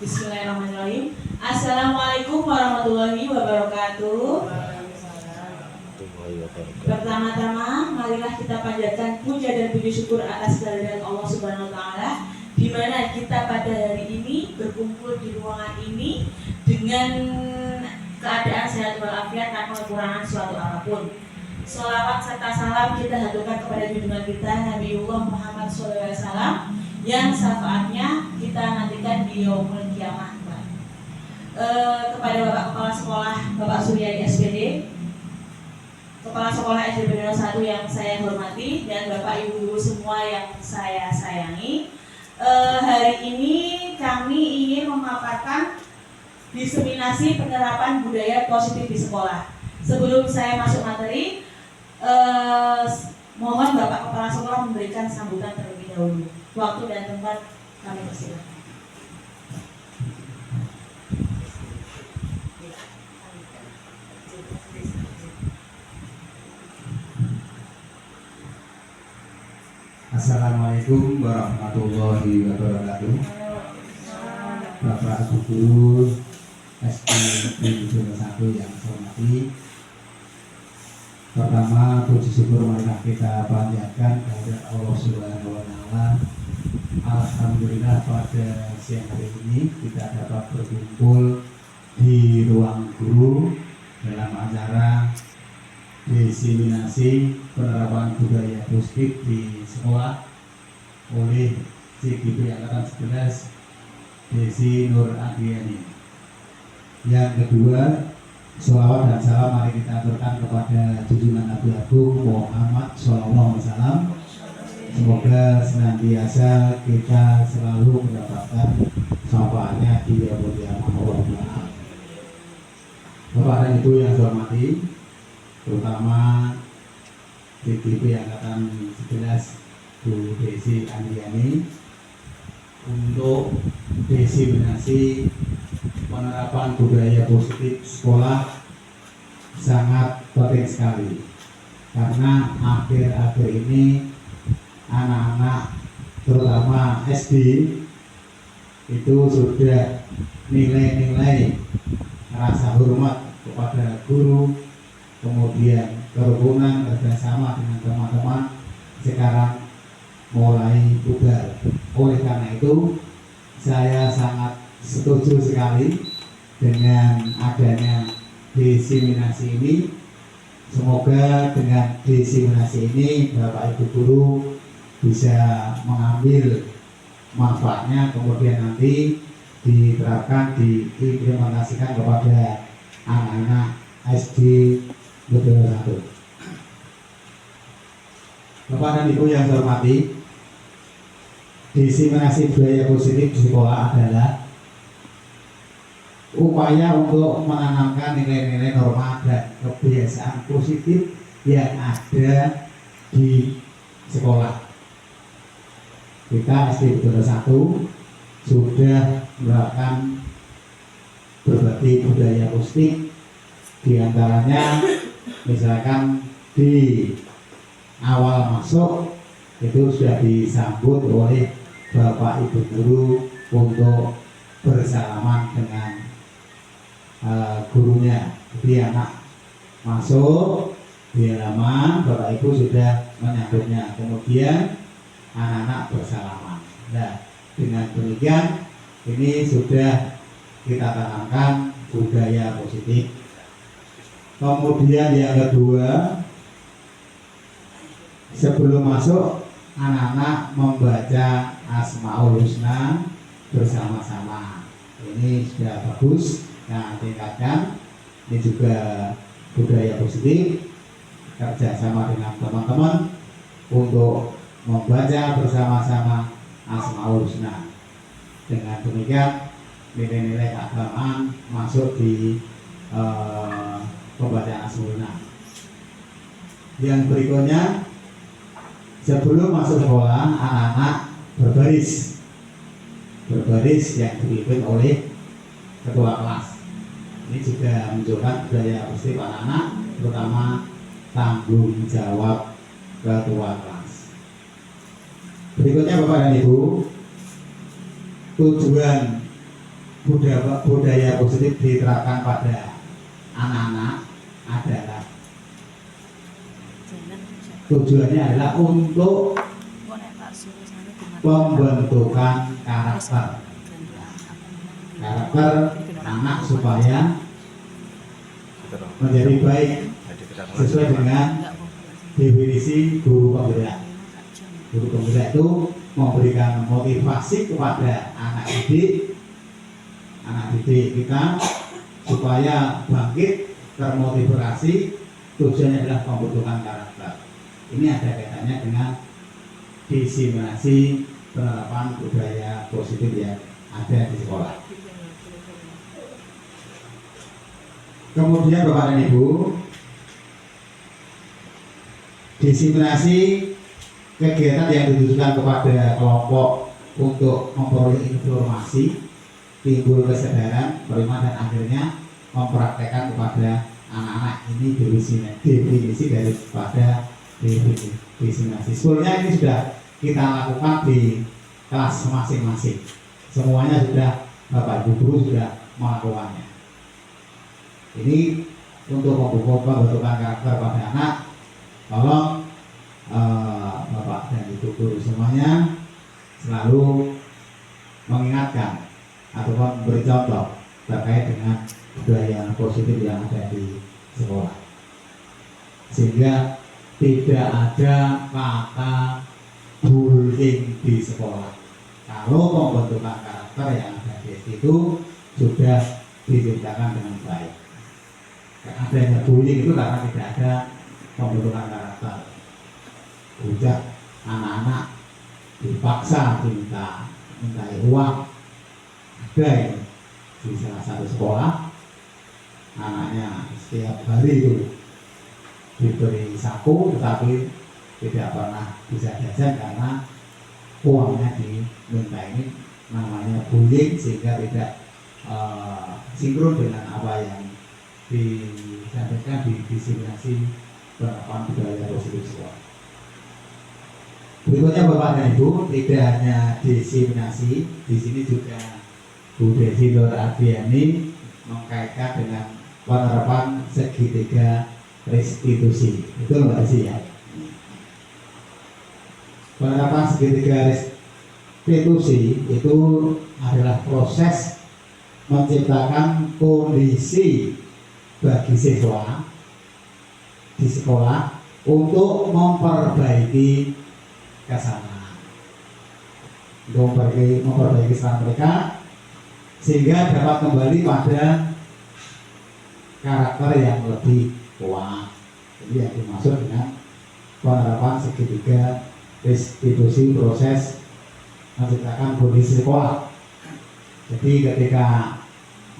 Bismillahirrahmanirrahim. Assalamualaikum warahmatullahi wabarakatuh. Pertama-tama, marilah kita panjatkan puja dan puji syukur atas kehadirat Allah Subhanahu wa Ta'ala, di mana kita pada hari ini berkumpul di ruangan ini dengan keadaan sehat walafiat tanpa kekurangan suatu apapun. Sholawat serta salam kita haturkan kepada junjungan kita Nabiullah Muhammad SAW yang syafaatnya kita nantikan di yaumul kiamah. Kepada Bapak Kepala Sekolah Bapak Suryadi SPD, Kepala Sekolah SD BD 01 yang saya hormati, dan Bapak Ibu Guru semua yang saya sayangi, hari ini kami ingin memaparkan diseminasi penerapan budaya positif di sekolah. Sebelum saya masuk materi, mohon Bapak Kepala Sekolah memberikan sambutan terlebih dahulu. Waktu dan tempat kami persilakan. Assalamualaikum warahmatullahi wabarakatuh. Bapak Ibu Guru SD BD 01 yang saya hormati, pertama puji syukur marilah kita panjatkan kepada Allah Subhanahu wa Ta'ala. Alhamdulillah pada siang hari ini kita dapat berkumpul di ruang guru dalam acara diseminasi penerapan budaya positif di sekolah oleh CGP Angkatan 11 Desi Nur Adriani. Yang kedua, sholawat dan salam mari kita aturkan kepada junjungan Nabi Agung Muhammad SAW. Semoga senantiasa kita selalu mendapatkan syafaatnya di yaumul kiamah. Bapak dan Ibu yang saya hormati, terutama CGP Angkatan 11 Bu Desi Andriani, untuk diseminasi penerapan budaya positif sekolah sangat penting sekali, karena akhir-akhir ini anak-anak terutama SD itu sudah nilai-nilai rasa hormat kepada guru, kemudian kerukunan kerjasama dengan teman-teman sekarang mulai pudar. Oleh karena itu saya sangat setuju sekali dengan adanya diseminasi ini. Semoga dengan diseminasi ini Bapak Ibu Guru bisa mengambil manfaatnya, kemudian nanti diterapkan, diimplementasikan kepada anak-anak SD BD 01. Bapak dan Ibu yang saya hormati, diseminasi budaya positif di sekolah adalah upaya untuk menanamkan nilai-nilai norma dan kebiasaan positif yang ada di sekolah. Kita SD BD 01 sudah melakukan berbagai budaya positif, diantaranya misalkan di awal masuk itu sudah disambut oleh Bapak Ibu Guru untuk bersalaman dengan gurunya. Jadi anak masuk di halaman, Bapak Ibu sudah menyambutnya, kemudian anak-anak bersalaman. Nah, dengan demikian ini sudah kita tanamkan budaya positif. Kemudian yang kedua, sebelum masuk anak-anak membaca Asmaul Husna bersama-sama. Ini sudah bagus, nah tingkatkan. Ini juga budaya positif, kerjasama dengan teman-teman untuk membaca bersama-sama Asmaul Husna. Dengan demikian nilai-nilai keagamaan masuk di pembacaan Asmaul Husna. Yang berikutnya, sebelum masuk sekolah anak-anak berbaris yang dipimpin oleh ketua kelas. Ini juga menunjukkan budaya positif anak-anak, terutama tanggung jawab ketua kelas. Berikutnya Bapak dan Ibu, tujuan budaya positif diterapkan pada anak-anak adalah tujuannya adalah untuk pembentukan karakter anak supaya menjadi baik sesuai dengan definisi guru penggerak. Guru penggerak itu memberikan motivasi kepada anak didik kita supaya bangkit, termotivasi. Tujuannya adalah pembentukan karakter. Ini ada kaitannya dengan diseminasi penerapan budaya positif yang ada di sekolah. Kemudian Bapak dan Ibu, diseminasi kegiatan yang ditujukan kepada kelompok untuk memperoleh informasi, timbul kesadaran, menerima dan akhirnya mempraktekkan kepada anak-anak. Ini definisi daripada diseminasi. Sebetulnya ini sudah kita lakukan di kelas masing-masing. Semuanya sudah Bapak Ibu guru sudah melakukannya. Ini untuk pembentukan karakter pada anak. Tolong Bapak dan Ibu guru semuanya selalu mengingatkan ataupun memberi contoh terkait dengan budaya positif yang ada di sekolah, sehingga tidak ada kata bullying di sekolah. Kalau pembentukan karakter yang ada di situ sudah diciptakan dengan baik. Adanya bullying itu karena tidak ada pembentukan karakter. Udah anak-anak dipaksa minta uang. Ada yang di salah satu sekolah anaknya setiap hari itu diberi saku tetapi tidak pernah bisa jajan karena uangnya diminta. Ini namanya bullying, sehingga tidak sinkron dengan apa yang disampaikan di diseminasi penerapan budaya positif sekolah. Berikutnya Bapak dan Ibu, tidak hanya diseminasi, di sini juga Bu Desi Nur Adriani mengkaitkan dengan penerapan segitiga restitusi. Itu Mbak Desi ya. Penerapan segitiga restitusi itu adalah proses menciptakan kondisi bagi siswa di sekolah untuk memperbaiki kesalahan, memperbaiki kesalahan mereka sehingga dapat kembali pada karakter yang lebih kuat. Jadi yang dimaksud dengan penerapan segitiga restitusi, proses menciptakan kondisi sekolah. Jadi ketika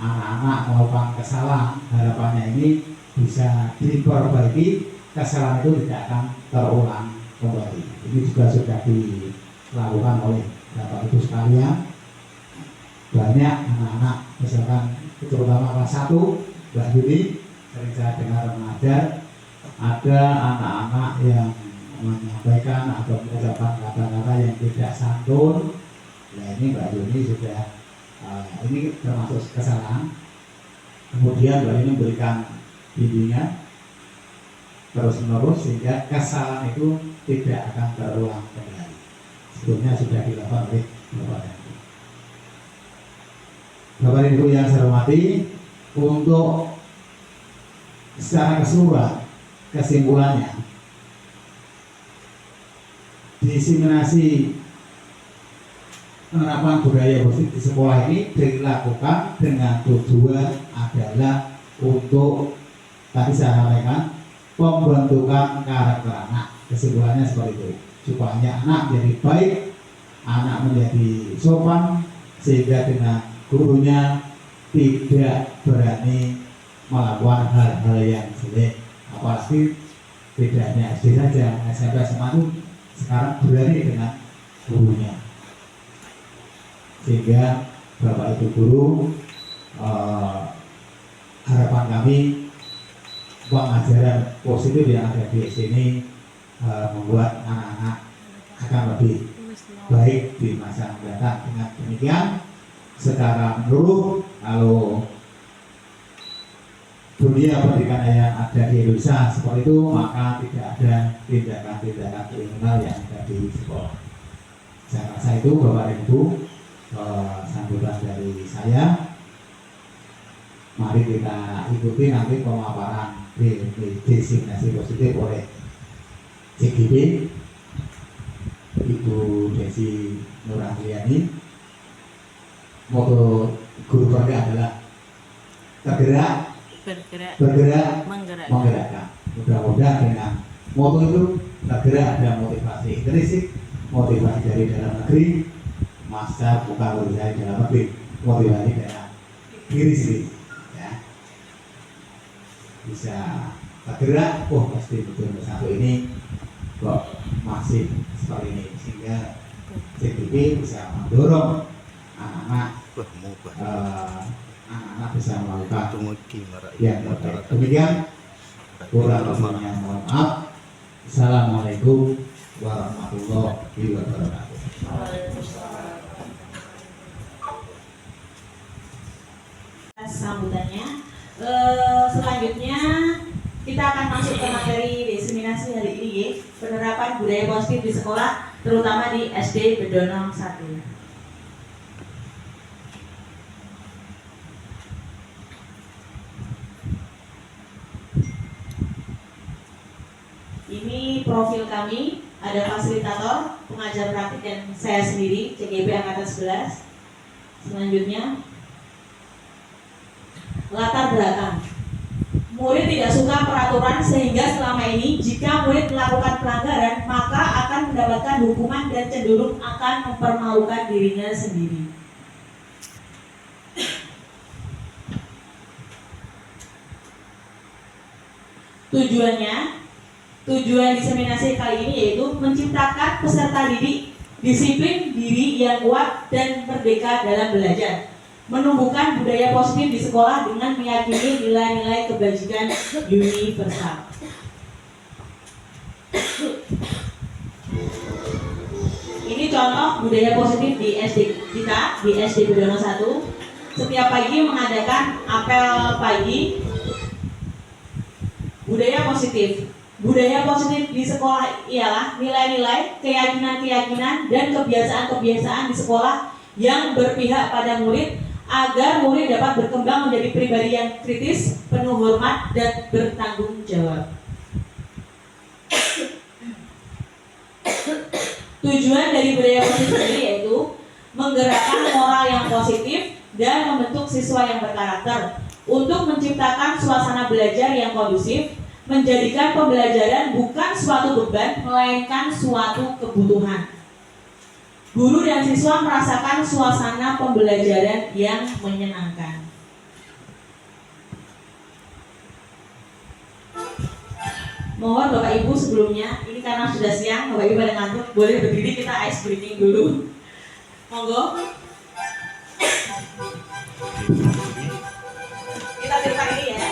anak-anak melakukan kesalahan, harapannya ini bisa diperbaiki, kesalahan itu tidak akan terulang kembali. Ini juga sudah dilakukan oleh Bapak Ibu sekalian. Banyak anak-anak, misalkan terutama kelas 1, Mbak Yuni sering saya dengar mengajar, ada anak-anak yang menyampaikan atau mengucapkan kata-kata yang tidak santun. Nah ini Mbak Yuni sudah ini termasuk kesalahan. Kemudian Mbak Yuni memberikan bimbingan terus-menerus sehingga kesalahan itu tidak akan terulang kembali. Sebelumnya sudah dilakukan oleh Bapak dan Ibu. Bapak dan Ibu yang saya hormati, untuk secara keseluruhan kesimpulannya, diseminasi penerapan budaya positif di sekolah ini dilakukan dengan tujuan adalah untuk tadi saya sampaikan pembentukan karakter anak. Kesimpulannya seperti itu, supaya anak menjadi baik, anak menjadi sopan, sehingga dengan gurunya tidak berani melakukan hal-hal yang jelek. Apalagi tidak hanya SD saja, SMP SMA itu sekarang berani dengan gurunya. Sehingga Bapak Ibu guru, harapan kami pengajaran positif yang ada di sini membuat anak-anak akan lebih baik di masa mendatang. Dengan demikian secara menyeluruh. Kalau dunia pendidikan yang ada di Indonesia seperti itu, maka tidak ada tindakan-tindakan kriminal yang ada di sekolah. Saya rasa itu Bapak Ibu sambutan dari saya. Mari kita ikuti nanti pemaparan designasi positif oleh CGB Ibu Desi Nurahliani. Moto guru kerja adalah bergerak menggerakkan. Mudah-mudahan dengan moto itu tergerak ada motivasi intrinsik, motivasi dari dalam negeri, masa bukan dari dalam negeri, motivasi dalam diri sendiri, ya. Bisa tergerak, pasti betul satu ini kok masih seperti ini, sehingga CGP bisa mendorong anak-anak bisa melakukan yang terbaik. Demikian, kurang lebihnya mohon maaf. Assalamualaikum warahmatullahi wabarakatuh. Sambutannya. Selanjutnya kita akan masuk ke materi diseminasi hari ini, penerapan budaya positif di sekolah, terutama di SD Bedono 1. Ini profil kami, ada fasilitator, pengajar praktik, dan saya sendiri, CGB Angkatan 11. Selanjutnya, latar belakang. Murid tidak suka peraturan sehingga selama ini jika murid melakukan pelanggaran maka akan mendapatkan hukuman dan cenderung akan mempermalukan dirinya sendiri. Tujuan diseminasi kali ini yaitu menciptakan peserta didik disiplin diri yang kuat dan merdeka dalam belajar, menumbuhkan budaya positif di sekolah dengan meyakini nilai-nilai kebajikan universal. Ini contoh budaya positif di SD kita, di SD Bedono 1. Setiap pagi mengadakan apel pagi budaya positif. Budaya positif di sekolah ialah nilai-nilai, keyakinan-keyakinan, dan kebiasaan-kebiasaan di sekolah yang berpihak pada murid agar murid dapat berkembang menjadi pribadi yang kritis, penuh hormat, dan bertanggung jawab. Tujuan dari budaya positif ini yaitu menggerakkan moral yang positif dan membentuk siswa yang berkarakter untuk menciptakan suasana belajar yang kondusif, menjadikan pembelajaran bukan suatu beban, melainkan suatu kebutuhan. Guru dan siswa merasakan suasana pembelajaran yang menyenangkan. Mohon Bapak Ibu sebelumnya, ini karena sudah siang, Bapak Ibu pada ngantuk, boleh berdiri, kita ice breaking dulu. Monggo. Kita cerita ini ya.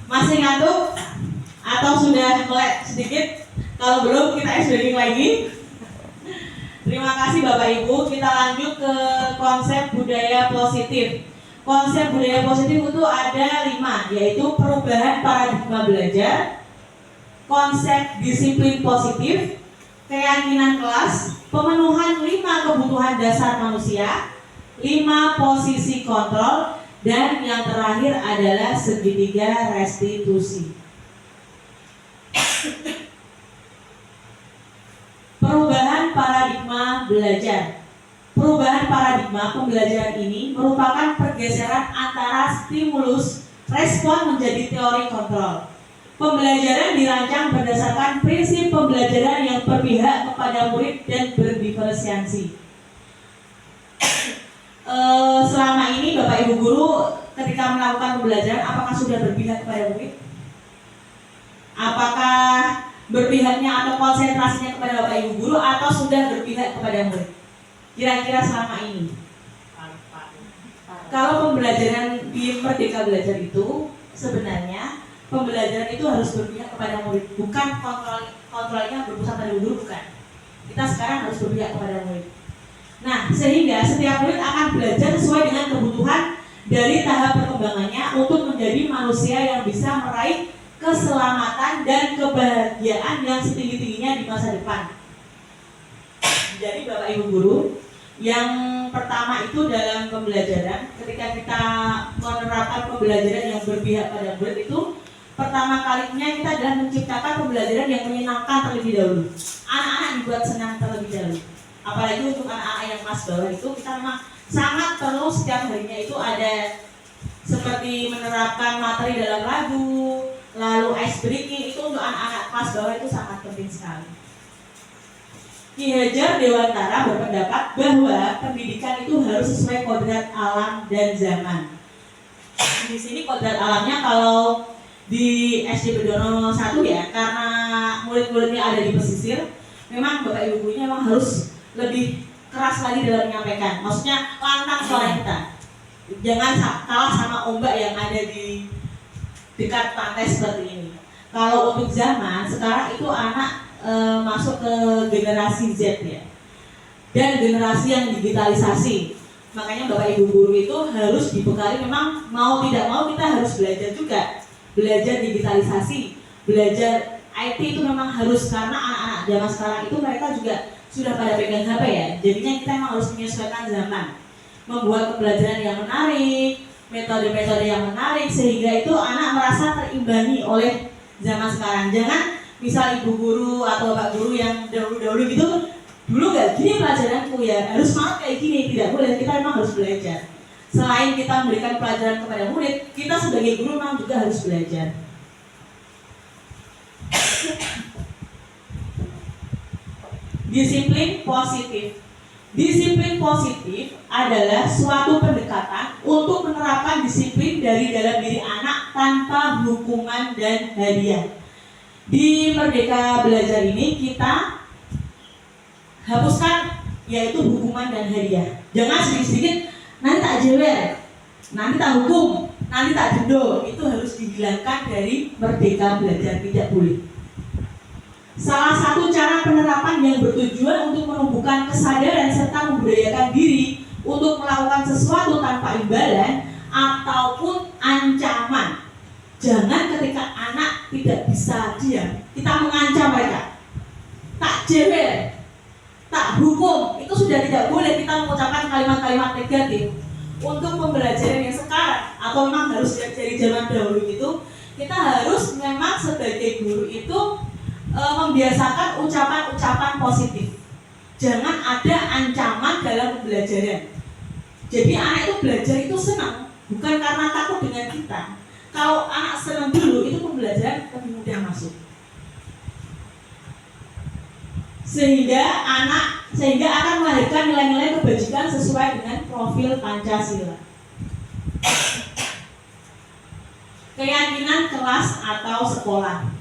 Masih ngantuk atau sudah melek sedikit? Kalau belum, kita ice breaking lagi. Terima kasih Bapak Ibu. Kita lanjut ke konsep budaya positif. Konsep budaya positif itu ada 5, yaitu perubahan paradigma belajar, konsep disiplin positif, keyakinan kelas, pemenuhan 5 kebutuhan dasar manusia, 5 posisi kontrol, dan yang terakhir adalah segitiga restitusi. Perubahan paradigma belajar. Perubahan paradigma pembelajaran ini merupakan pergeseran antara stimulus respon menjadi teori kontrol. Pembelajaran dirancang berdasarkan prinsip pembelajaran yang berpihak kepada murid dan berdiferensiasi. Selama ini Bapak Ibu Guru ketika melakukan pembelajaran apakah sudah berpihak kepada murid? Apakah berpihaknya atau konsentrasinya kepada Bapak Ibu Guru atau sudah berpihak kepada murid? Kira-kira selama ini. Kalau pembelajaran di Merdeka Belajar itu sebenarnya pembelajaran itu harus berpihak kepada murid, bukan kontrolnya berpusat pada guru, bukan. Kita sekarang harus berpihak kepada murid. Nah, sehingga setiap murid akan belajar sesuai dengan kebutuhan dari tahap perkembangannya untuk menjadi manusia yang bisa meraih keselamatan dan kebahagiaan yang setinggi-tingginya di masa depan. Jadi Bapak Ibu Guru, yang pertama itu dalam pembelajaran, ketika kita menerapkan pembelajaran yang berpihak pada murid itu, pertama kalinya kita adalah menciptakan pembelajaran yang menyenangkan terlebih dahulu. Anak-anak dibuat senang terlebih dahulu. Apalagi untuk anak-anak yang kelas bawah itu kita memang sangat perlu setiap harinya itu ada seperti menerapkan materi dalam lagu, lalu ice breaking, itu untuk anak-anak kelas bawah itu sangat penting sekali. Ki Hajar Dewantara berpendapat bahwa pendidikan itu harus sesuai kodrat alam dan zaman. Di sini kodrat alamnya kalau di SD Bedono 1 ya, karena murid-muridnya ada di pesisir, memang Bapak Ibu gurunya memang harus lebih keras lagi dalam menyampaikan. Maksudnya lantang suara kita. Jangan kalah sama ombak yang ada di dekat pantai seperti ini. Kalau untuk zaman sekarang itu anak masuk ke generasi Z ya, dan generasi yang digitalisasi. Makanya Bapak Ibu guru itu harus dibekali, memang mau tidak mau kita harus belajar juga, belajar digitalisasi, belajar IT itu memang harus, karena anak-anak zaman sekarang itu mereka juga sudah pada pegang HP ya. Jadinya kita memang harus menyesuaikan zaman, membuat pembelajaran yang menarik, metode-metode yang menarik, sehingga itu anak merasa terimbangi oleh zaman sekarang. Jangan misal ibu guru atau bapak guru yang dahulu-dahulu gitu, dulu gak gini pelajaranku ya, harus banget kayak gini, tidak boleh. Kita memang harus belajar. Selain kita memberikan pelajaran kepada murid, kita sebagai guru memang juga harus belajar. Disiplin positif. Disiplin positif adalah suatu pendekatan untuk menerapkan disiplin dari dalam diri anak tanpa hukuman dan hadiah. Di Merdeka Belajar ini kita hapuskan yaitu hukuman dan hadiah. Jangan sedikit-sedikit nanti tak jewer, nanti tak hukum, nanti tak dendo. Itu harus dihilangkan dari Merdeka Belajar, tidak boleh. Salah satu cara penerapan yang bertujuan untuk menumbuhkan kesadaran serta membudayakan diri untuk melakukan sesuatu tanpa imbalan ataupun ancaman. Jangan ketika anak tidak bisa diam, kita mengancam mereka, tak jewer, tak hukum. Itu sudah tidak boleh kita mengucapkan kalimat-kalimat negatif. Untuk pembelajaran yang sekarang atau memang harus dari zaman dahulu itu, kita harus memang sebagai guru itu membiasakan ucapan-ucapan positif. Jangan ada ancaman dalam pembelajaran. Jadi anak itu belajar itu senang, bukan karena takut dengan kita. Kalau anak senang dulu, itu pembelajaran lebih mudah masuk. Sehingga akan melahirkan nilai-nilai kebajikan sesuai dengan profil Pancasila. Keyakinan kelas atau sekolah.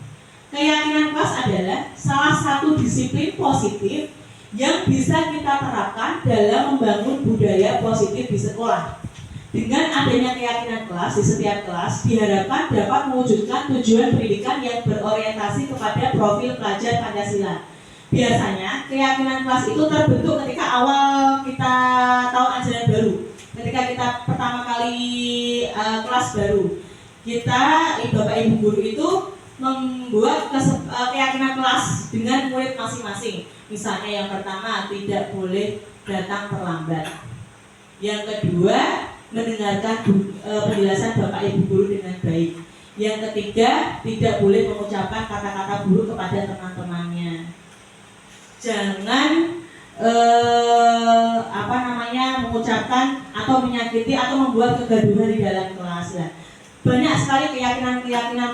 Keyakinan kelas adalah salah satu disiplin positif yang bisa kita terapkan dalam membangun budaya positif di sekolah. Dengan adanya keyakinan kelas di setiap kelas, diharapkan dapat mewujudkan tujuan pendidikan yang berorientasi kepada profil pelajar Pancasila. Biasanya keyakinan kelas itu terbentuk ketika awal kita tahun ajaran baru. Ketika kita pertama kali kelas baru, kita Bapak Ibu guru itu membuat keyakinan kelas dengan murid masing-masing. Misalnya yang pertama, tidak boleh datang terlambat. Yang kedua, mendengarkan penjelasan Bapak Ibu guru dengan baik. Yang ketiga, tidak boleh mengucapkan kata-kata buruk kepada teman-temannya. Jangan mengucapkan atau menyakiti atau membuat kegaduhan di dalam kelas. Nah, banyak sekali keyakinan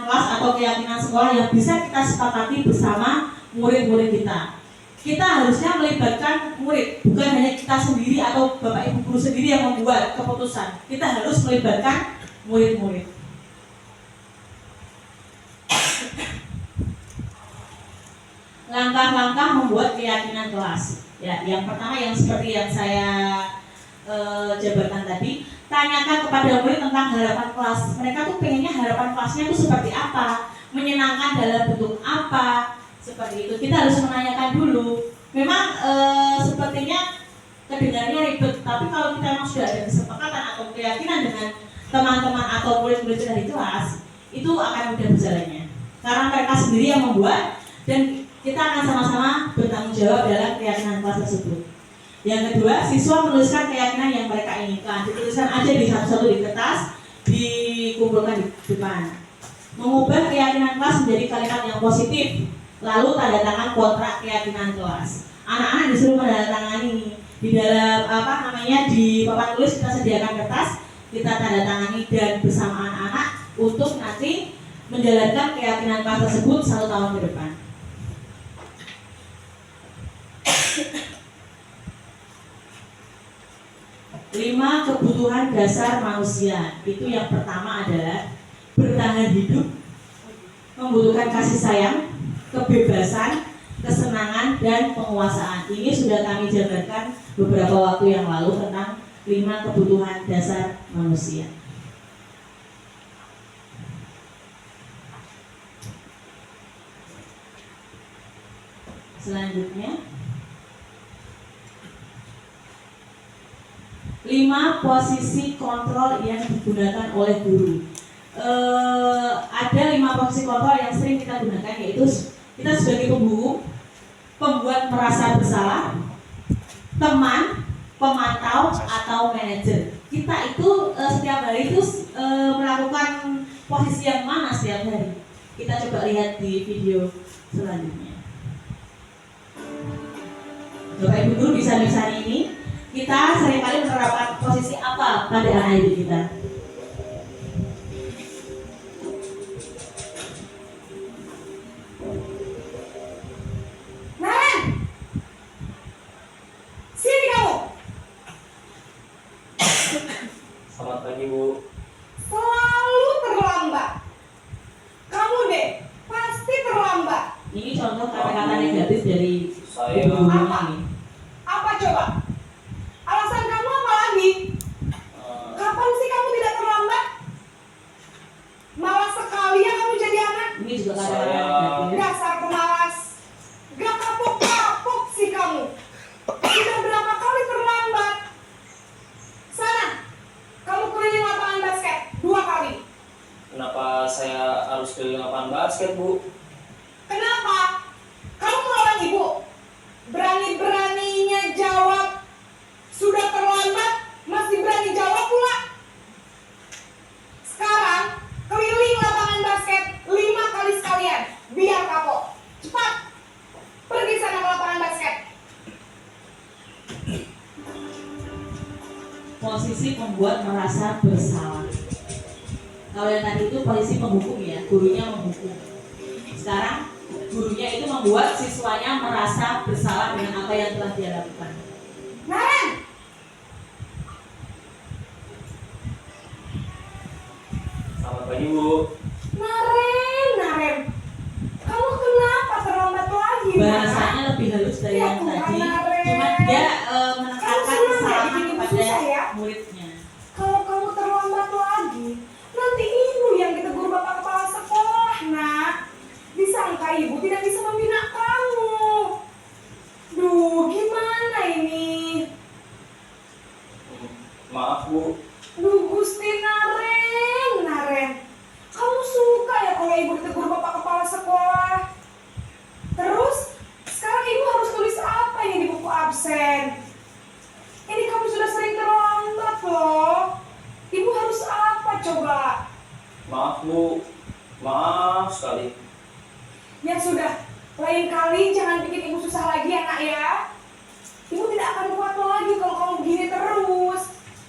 kelas atau keyakinan sekolah yang bisa kita sepakati bersama murid-murid kita. Kita harusnya melibatkan murid, bukan hanya kita sendiri atau bapak ibu guru sendiri yang membuat keputusan. Kita harus melibatkan murid-murid. Langkah-langkah membuat keyakinan kelas. Ya, yang pertama yang seperti yang saya jabarkan tadi, tanyakan kepada murid tentang harapan kelas. Mereka tuh pengennya harapan kelasnya itu seperti apa, menyenangkan dalam bentuk apa, seperti itu. Kita harus menanyakan dulu. Memang sepertinya kedengarannya ribet, tapi kalau kita memang sudah ada kesepakatan atau keyakinan dengan teman-teman atau murid-murid dari kelas, itu akan mudah berjalannya. Karena mereka sendiri yang membuat dan kita akan sama-sama bertanggung jawab dalam keyakinan kelas tersebut. Yang kedua, siswa menuliskan keyakinan yang mereka inginkan. Dituliskan aja di satu-satu di kertas, dikumpulkan di depan. Mengubah keyakinan kelas menjadi kalimat yang positif, lalu tanda tangan kontrak keyakinan kelas. Anak-anak disuruh menandatangani di dalam di papan tulis kita sediakan kertas, kita tanda tangani dan bersama anak-anak untuk nanti menjalankan keyakinan kelas tersebut 1 tahun ke depan. Lima kebutuhan dasar manusia. Itu yang pertama adalah bertahan hidup, membutuhkan kasih sayang, kebebasan, kesenangan, dan penguasaan. Ini sudah kami jabarkan beberapa waktu yang lalu tentang 5 kebutuhan dasar manusia. Selanjutnya, 5 posisi kontrol yang digunakan oleh guru. Ada 5 posisi kontrol yang sering kita gunakan, yaitu kita sebagai pembuku, pembuat merasa bersalah, teman, pemantau, atau manajer. Kita itu setiap hari itu melakukan posisi yang mana setiap hari. Kita coba lihat di video selanjutnya. Bapak Ibu guru bisa misalnya ini. Kita seringkali menerapkan posisi apa pada anak didik kita? Naren, sini kamu. Selamat pagi, Bu. Selalu terlambat. Kamu deh, pasti terlambat. Ini contoh kata-kata negatif dari Saya ibu guru Apa? ini. Apa coba? Alasan kamu apa lagi? Kapan sih kamu tidak terlambat? Malas sekali ya kamu jadi anak. Ini juga kata-kata Saya- negatif. Dasar pemalas. Gak kapok-kapok sih kamu. Sudah berapa kali terlambat? Sana, kamu keliling lapangan basket 2 kali. kenapa saya harus keliling lapangan basket, Bu? Kenapa? Kamu melawan ibu? Berani-beraninya jawab. Sudah terlambat, masih berani jawab pula. Sekarang, keliling lapangan basket 5 kali sekalian. Biar kapok. Cepat. Pergi sana ke lapangan basket. Posisi membuat merasa bersalah. Kalau yang tadi itu posisi penghukum ya, gurunya menghukum. Sekarang gurunya itu membuat siswanya merasa bersalah dengan apa yang telah dia lakukan. Naren, Selamat pagi, Bu. Naren. Kamu kenapa terlambat lagi? Bahasanya lebih halus dari Ya yang Tuhan, tadi, Naren. cuma dia Kamu menekankan senang ya kesalahan bikin ibu kepada susah ya? muridnya. Kalau kamu terlambat lagi, nanti ibu yang ditegur bapak kepala sekolah, nak. Disangka ibu tidak bisa membina kamu. Duh, gimana ini? Maaf, Bu. Duh, Gusti Naren. Kamu suka ya kalau ibu ditegur bapak kepala sekolah? Terus, sekarang ibu harus tulis apa ini di buku absen? Ini kamu sudah sering terlambat loh. Ibu harus apa coba? Maaf, Bu. Maaf sekali. Ya sudah, Lain kali jangan bikin ibu susah lagi ya nak ya. Ibu tidak akan kuat lagi kalau kamu begini terus.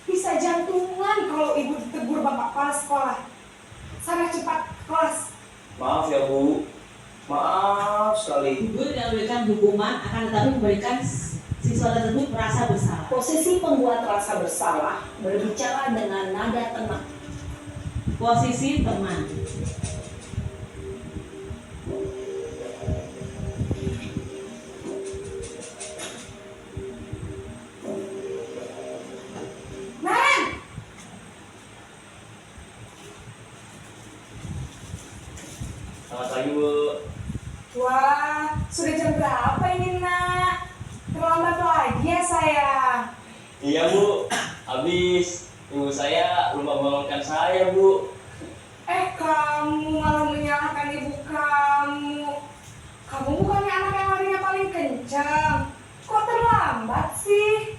Bisa jantungan kalau ibu ditegur bapak kepala sekolah. Sana cepat ke kelas. Maaf ya Bu, maaf sekali. Ibu tidak memberikan hukuman, akan tetapi memberikan siswa tersebut merasa bersalah. Posisi pembuat rasa bersalah berbicara dengan nada tenang. Posisi teman. Naren, Selamat pagi Bu. wah sudah jam berapa ini nak? Terlambat lagi ya sayang. Iya Bu, habis ibu saya lupa bangunkan saya Bu. Kamu malah menyalahkan ibu kamu. Kamu bukannya anak yang larinya paling kencang. Kok terlambat sih?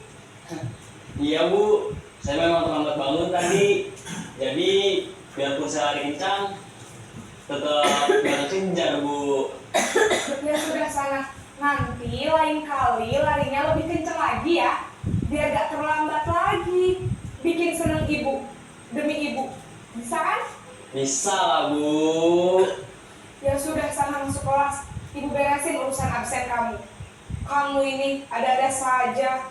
Iya Bu, saya memang terlambat bangun tadi. Jadi biarpun saya lari kencang, tetap gak kejar Bu. Ya sudah sana. Nanti lain kali larinya lebih kencang lagi ya. Biar gak terlambat lagi. Bikin seneng ibu. Demi ibu. Bisa kan? Bisa lah Bu. Ya sudah sana masuk kelas. Ibu beresin urusan absen kamu. Kamu ini ada-ada saja.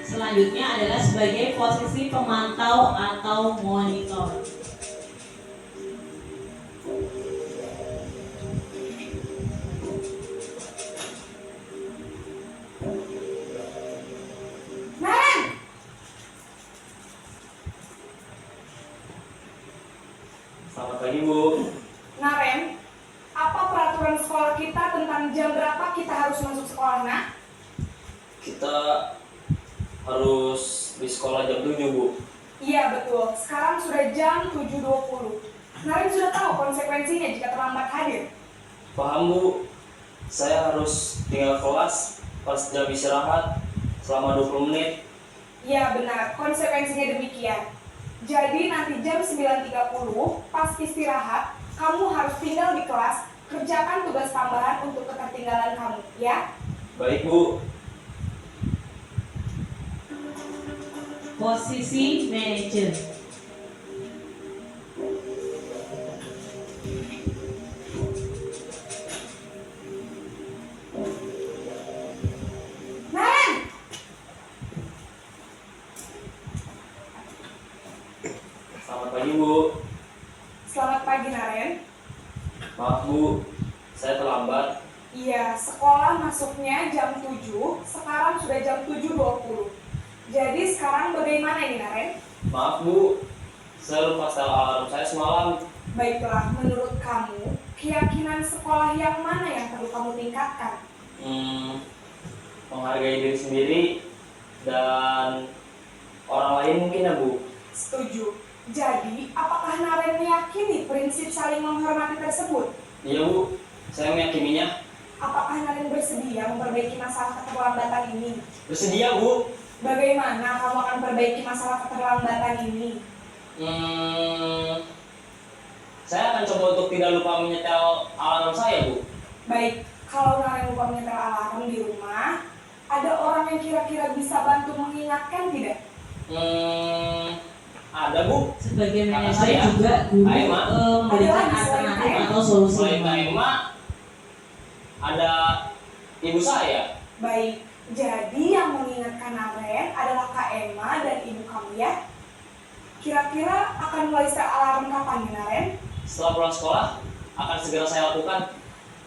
Selanjutnya adalah sebagai posisi pemantau atau monitor. Naren! Selamat pagi Bu. Naren, apa peraturan sekolah kita tentang jam berapa kita harus masuk sekolah, nak? Kita harus di sekolah jam 7 Bu. Iya betul, sekarang sudah jam 7.20. Naren sudah tahu konsekuensinya jika terlambat hadir. Paham Bu, saya harus tinggal kelas pas jam istirahat selama 20 menit. Iya benar, konsekuensinya demikian. Jadi nanti jam 9.30 pas istirahat, kamu harus tinggal di kelas, kerjakan tugas tambahan untuk ketertinggalan kamu, ya? Baik Bu. Posisi manajer. Naren! Selamat pagi Bu. Selamat pagi Naren. Maaf Bu, saya terlambat. Iya, sekolah masuknya jam 7, sekarang sudah jam 7.20. Jadi sekarang bagaimana ini Naren? Maaf Bu, saya lupa setel alarm saya semalam. Baiklah, menurut kamu, keyakinan sekolah yang mana yang perlu kamu tingkatkan? Menghargai diri sendiri dan orang lain mungkin ya Bu. Setuju. Jadi, apakah Naren meyakini prinsip saling menghormati tersebut? Iya Bu, saya meyakininya. Apakah Naren bersedia memperbaiki masalah keterlambatan ini? Bersedia Bu. Bagaimana kamu akan perbaiki masalah keterlambatan ini? Saya akan coba untuk tidak lupa menyetel alarm saya Bu. Baik, kalau Naren lupa menyetel alarm di rumah, ada orang yang kira-kira bisa bantu mengingatkan tidak? Ada Bu. Sebagai Kakak manajer saya, juga guru Kak Emma. memberikan Ada lagi selain alternatif Kak Emma? atau solusi. Selain Kak Emma, ada ibu saya. Baik, jadi yang mengingatkan Naren adalah Kak Emma dan ibu kamu ya. Kira-kira akan mulai setel alarm kapan ya Naren? Setelah pulang sekolah, akan segera saya lakukan.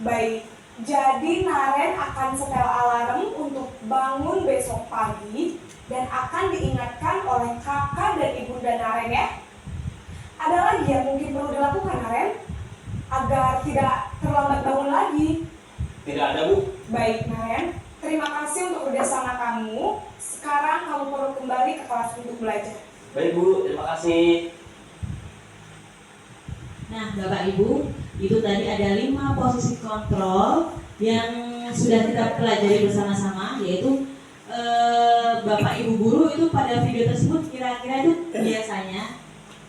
Baik, jadi Naren akan setel alarm untuk bangun besok pagi dan akan diingatkan oleh kakak dan ibunda Naren ya. Ada lagi yang mungkin perlu dilakukan Naren agar tidak terlambat bangun lagi. Tidak ada Bu. Baik Naren, terima kasih untuk kerjasama kamu. Sekarang kamu perlu kembali ke kelas untuk belajar. Baik Bu, terima kasih. Nah, Bapak Ibu, itu tadi ada 5 posisi kontrol yang sudah kita pelajari bersama-sama, yaitu Bapak Ibu guru itu pada video tersebut kira-kira itu biasanya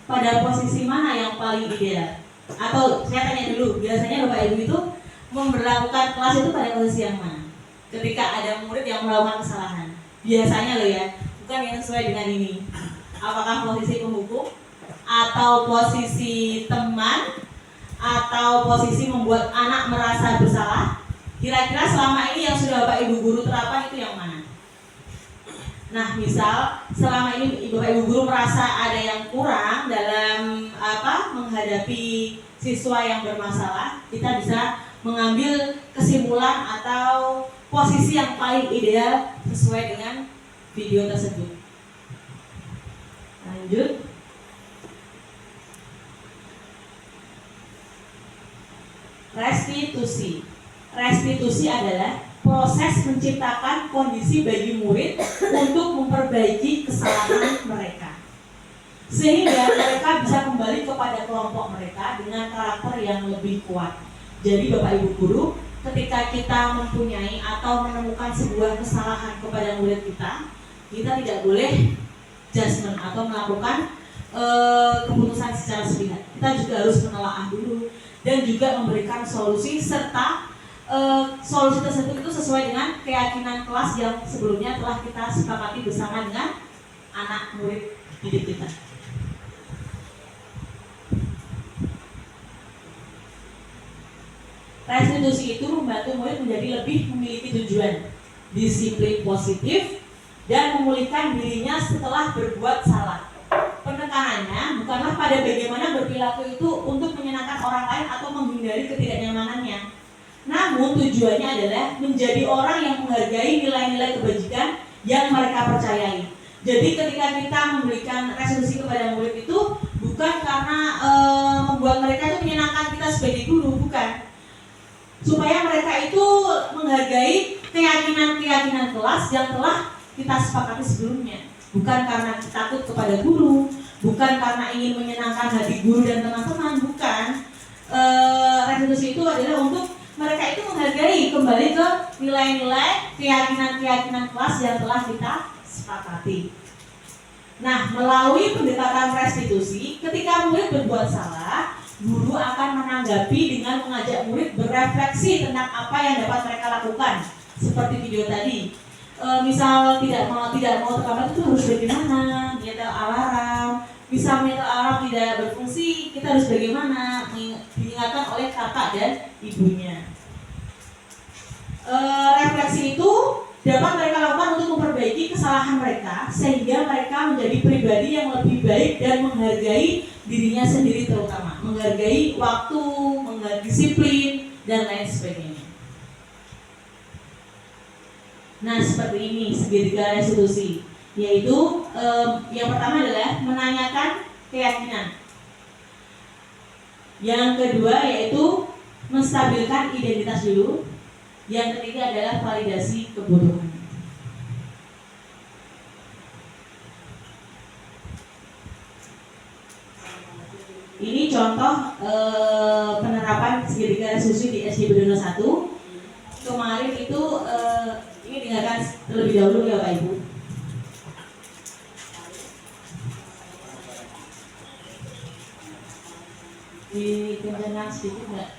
pada posisi mana yang paling ideal? Atau saya tanya dulu, biasanya Bapak Ibu itu memberlakukan kelas itu pada posisi yang mana? Ketika ada murid yang melakukan kesalahan, biasanya loh ya, bukan yang sesuai dengan ini. Apakah posisi pemhukum, atau posisi teman, atau posisi membuat anak merasa bersalah? Kira-kira selama ini yang sudah Bapak Ibu guru terapkan itu yang mana? Nah, misal selama ini Bapak Ibu guru merasa ada yang kurang dalam menghadapi siswa yang bermasalah, kita bisa mengambil kesimpulan atau posisi yang paling ideal sesuai dengan video tersebut. Lanjut. Restitusi. Restitusi adalah proses menciptakan kondisi bagi murid untuk memperbaiki kesalahan mereka, sehingga mereka bisa kembali kepada kelompok mereka dengan karakter yang lebih kuat. Jadi Bapak Ibu guru, ketika kita mempunyai atau menemukan sebuah kesalahan kepada murid kita tidak boleh judgment atau melakukan keputusan secara sepihak. Kita juga harus menelaah dulu dan juga memberikan solusi, serta solusi tersebut itu sesuai dengan keyakinan kelas yang sebelumnya telah kita sepakati bersama dengan anak murid didik kita. Restitusi itu membantu murid menjadi lebih memiliki tujuan, disiplin positif, dan memulihkan dirinya setelah berbuat salah. Penekanannya bukanlah pada bagaimana berperilaku itu untuk menyenangkan orang lain atau menghindari ketidaknyamanannya. Namun tujuannya adalah menjadi orang yang menghargai nilai-nilai kebajikan yang mereka percayai. Jadi ketika kita memberikan restitusi kepada murid itu bukan karena membuat mereka itu menyenangkan kita sebagai guru, bukan. Supaya mereka itu menghargai keyakinan-keyakinan kelas yang telah kita sepakati sebelumnya. Bukan karena takut kepada guru, bukan karena ingin menyenangkan hati guru dan teman-teman, bukan. Restitusi itu adalah untuk mereka itu menghargai kembali ke nilai-nilai keyakinan-keyakinan kelas yang telah kita sepakati. Nah, melalui pendekatan restitusi, ketika murid berbuat salah, guru akan menanggapi dengan mengajak murid berefleksi tentang apa yang dapat mereka lakukan. Seperti video tadi, misal tidak mau terlambat itu harus bagaimana, menyetel alarm. Misal menyetel alarm tidak berfungsi, kita harus bagaimana, diingatkan oleh kakak dan ibunya. Refleksi itu dapat mereka lakukan untuk memperbaiki kesalahan mereka, sehingga mereka menjadi pribadi yang lebih baik dan menghargai dirinya sendiri, terutama menghargai waktu, menghargai disiplin, dan lain sebagainya. Nah, seperti ini segitiga restitusi, yaitu yang pertama adalah menanyakan keyakinan. Yang kedua yaitu menstabilkan identitas dulu. Yang ketiga adalah validasi kebodohan. Ini contoh penerapan segitiga restitusi di SD Bedono 1. Kemarin itu ini dengarkan terlebih dahulu ya Pak Ibu. Dikencangkan sedikit nggak?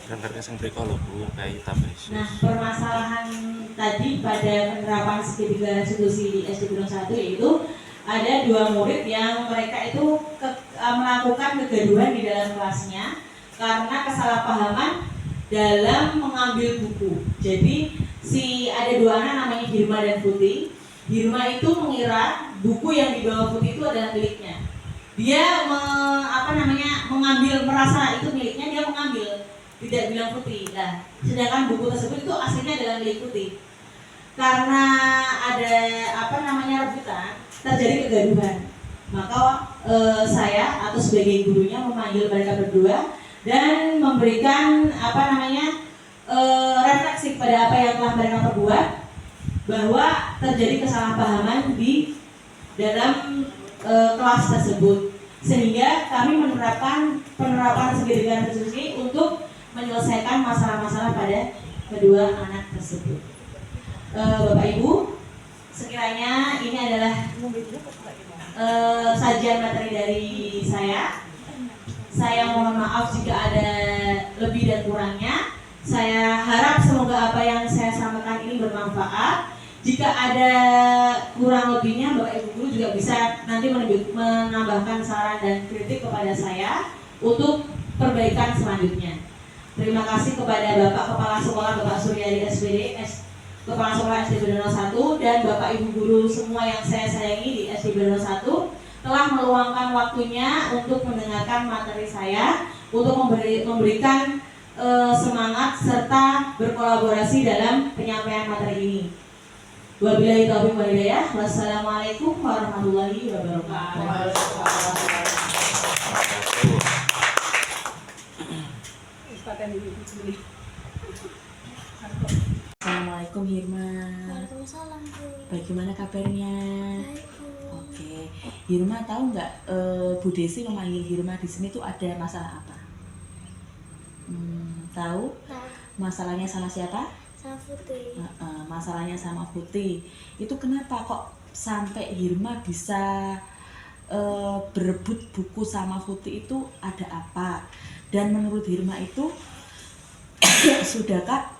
Kantor sing mriko lho Bu, kayak Tabesus. Nah, permasalahan tadi pada penerapan segitiga restitusi di SD Gunung 1 yaitu ada 2 murid yang mereka itu melakukan kegaduhan di dalam kelasnya karena kesalahpahaman dalam mengambil buku. Jadi ada 2 anak namanya Hirma dan Putih. Hirma itu mengira buku yang dibawa Putih itu adalah miliknya. Dia mengambil, merasa itu miliknya, dia mengambil, tidak bilang Putih. Nah, sedangkan buku tersebut itu aslinya adalah milik Putih. Karena ada rebutan, terjadi kegaduhan. Maka saya atau sebagai gurunya memanggil mereka berdua dan memberikan refleksi pada apa yang telah mereka perbuat, bahwa terjadi kesalahpahaman di dalam kelas tersebut, sehingga kami menerapkan penerapan segitiga restitusi untuk menyelesaikan masalah-masalah pada kedua anak tersebut. Bapak Ibu, sekiranya ini adalah sajian materi dari saya. Saya mohon maaf jika ada lebih dan kurangnya. Saya harap semoga apa yang saya sampaikan ini bermanfaat. Jika ada kurang lebihnya, Bapak Ibu guru juga bisa nanti menambahkan saran dan kritik kepada saya untuk perbaikan selanjutnya. Terima kasih kepada Bapak Kepala Sekolah Bapak Suryadi SPD, Kepala Sekolah SD Bedono 1, dan Bapak Ibu guru semua yang saya sayangi di SD Bedono 1 telah meluangkan waktunya untuk mendengarkan materi saya, untuk memberikan semangat serta berkolaborasi dalam penyampaian materi ini. Wabillahi taufiq wal hidayah. Wassalamualaikum warahmatullahi wabarakatuh. Assalamualaikum Hirma. Waalaikumsalam Bu. Bagaimana kabarnya? Baik Bu. Oke, Hirma tahu nggak Bu Desi memanggil Hirma di sini tuh ada masalah apa? Tahu? Tahu. Masalahnya sama siapa? Sama Putih. Masalahnya sama Putih. Itu kenapa kok sampai Hirma bisa berebut buku sama Putih, itu ada apa? Dan menurut Hirma itu sudahkah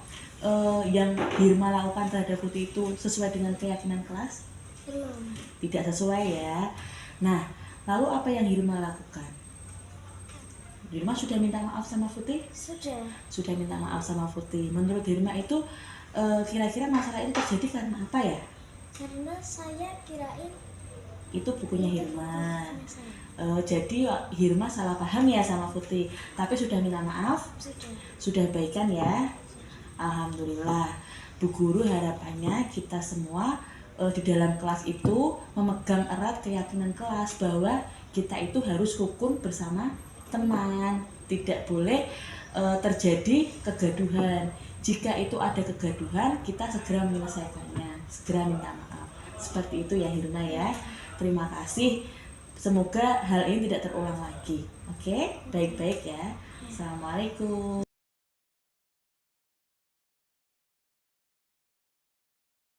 yang Hirma lakukan terhadap Putih itu sesuai dengan keyakinan kelas? Belum. Tidak sesuai ya. Nah, lalu apa yang Hirma lakukan? Hirma sudah minta maaf sama Putih? Sudah minta maaf sama Putih. Menurut Hirma itu kira-kira masalah ini terjadi karena apa ya? Karena saya kirain Itu bukunya Hirma. sama saya. Jadi Hirma salah paham ya sama Putih, tapi sudah minta maaf, sudah baikan ya. Alhamdulillah. Bu Guru harapannya kita semua di dalam kelas itu memegang erat keyakinan kelas bahwa kita itu harus rukun bersama teman, tidak boleh terjadi kegaduhan. Jika itu ada kegaduhan, kita segera menyelesaikannya, segera minta maaf. Seperti itu ya Hirma ya. Terima kasih. Semoga hal ini tidak terulang lagi. Oke, baik-baik ya. Assalamualaikum.